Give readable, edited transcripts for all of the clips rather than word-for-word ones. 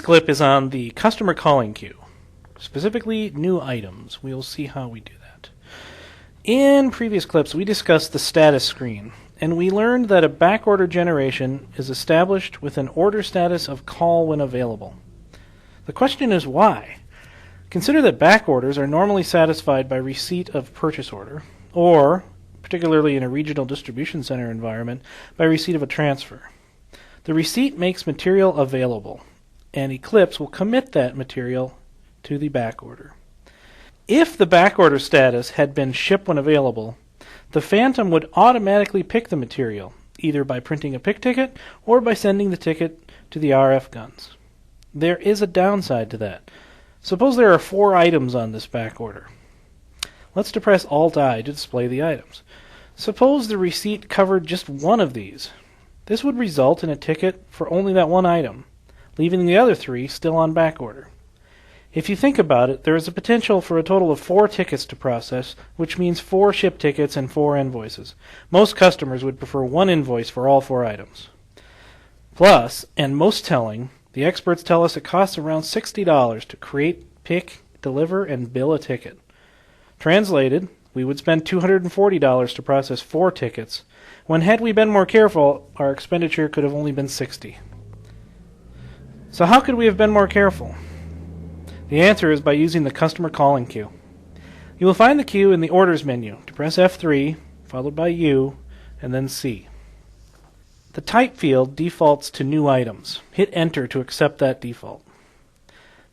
This clip is on the customer calling queue, specifically new items. We'll see how we do that. In previous clips, we discussed the status screen, and we learned that a backorder generation is established with an order status of call when available. The question is why? Consider that backorders are normally satisfied by receipt of purchase order, or, particularly in a regional distribution center environment, by receipt of a transfer. The receipt makes material available, and Eclipse will commit that material to the backorder. If the backorder status had been ship when available, the Phantom would automatically pick the material, either by printing a pick ticket or by sending the ticket to the RF guns. There is a downside to that. Suppose there are 4 items on this backorder. Let's depress Alt-I to display the items. Suppose the receipt covered just one of these. This would result in a ticket for only that one item, leaving the other 3 still on backorder. If you think about it, there is a potential for a total of 4 tickets to process, which means 4 ship tickets and 4 invoices. Most customers would prefer one invoice for all 4 items. Plus, and most telling, the experts tell us it costs around $60 to create, pick, deliver, and bill a ticket. Translated, we would spend $240 to process 4 tickets, when had we been more careful, our expenditure could have only been $60. So how could we have been more careful? The answer is by using the customer calling queue. You will find the queue in the orders menu. To press F3, followed by U, and then C. The type field defaults to new items. Hit enter to accept that default.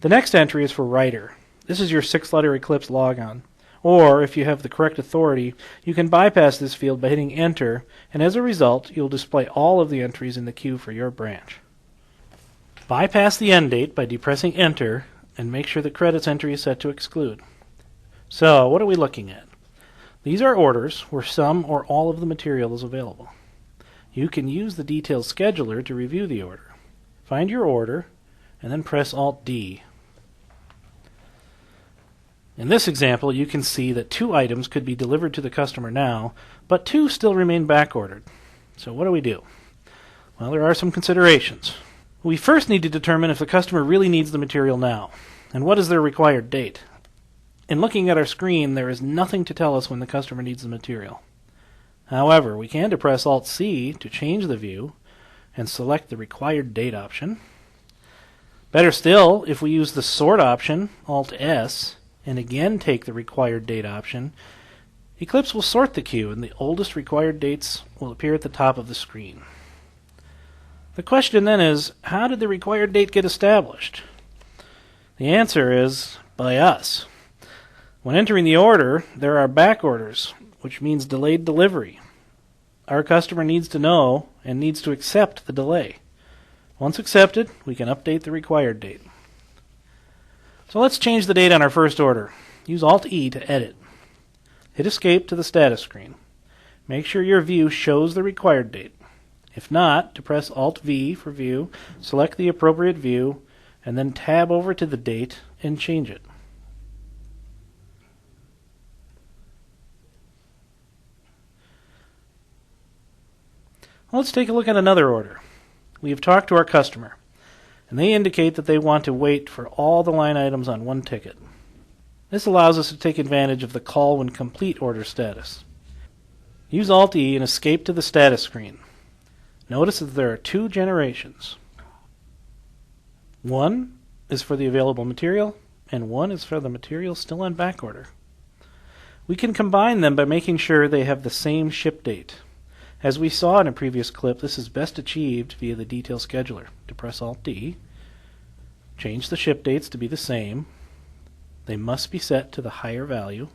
The next entry is for writer. This is your 6-letter Eclipse logon. Or, if you have the correct authority, you can bypass this field by hitting enter, and as a result, you'll display all of the entries in the queue for your branch. Bypass the end date by depressing enter, and make sure the credits entry is set to exclude. So, what are we looking at? These are orders where some or all of the material is available. You can use the details scheduler to review the order. Find your order, and then press Alt-D. In this example, you can see that 2 items could be delivered to the customer now, but 2 still remain backordered. So what do we do? Well, there are some considerations. We first need to determine if the customer really needs the material now, and what is their required date. In looking at our screen, there is nothing to tell us when the customer needs the material. However, we can depress Alt-C to change the view and select the required date option. Better still, if we use the sort option, Alt-S, and again take the required date option, Eclipse will sort the queue and the oldest required dates will appear at the top of the screen. The question then is, how did the required date get established? The answer is, by us. When entering the order, there are back orders, which means delayed delivery. Our customer needs to know and needs to accept the delay. Once accepted, we can update the required date. So let's change the date on our first order. Use Alt-E to edit. Hit Escape to the status screen. Make sure your view shows the required date. If not, depress Alt-V for view, select the appropriate view, and then tab over to the date and change it. Let's take a look at another order. We have talked to our customer, and they indicate that they want to wait for all the line items on one ticket. This allows us to take advantage of the call when complete order status. Use Alt-E and escape to the status screen. Notice that there are 2 generations. One is for the available material, and one is for the material still on backorder. We can combine them by making sure they have the same ship date. As we saw in a previous clip, this is best achieved via the detail scheduler. Depress Alt-D, change the ship dates to be the same. They must be set to the higher value.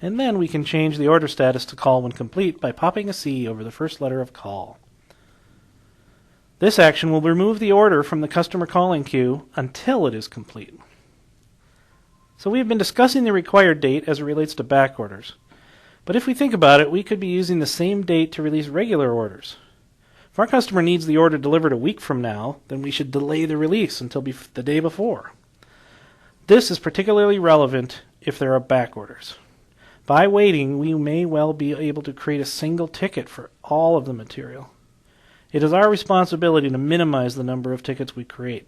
And then we can change the order status to call when complete by popping a C over the first letter of call. This action will remove the order from the customer calling queue until it is complete. So we have been discussing the required date as it relates to back orders. But if we think about it, we could be using the same date to release regular orders. If our customer needs the order delivered a week from now, then we should delay the release until the day before. This is particularly relevant if there are back orders. By waiting, we may well be able to create a single ticket for all of the material. It is our responsibility to minimize the number of tickets we create.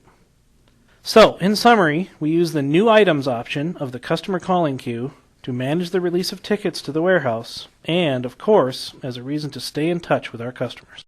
So, in summary, we use the new items option of the customer calling queue to manage the release of tickets to the warehouse, and, of course, as a reason to stay in touch with our customers.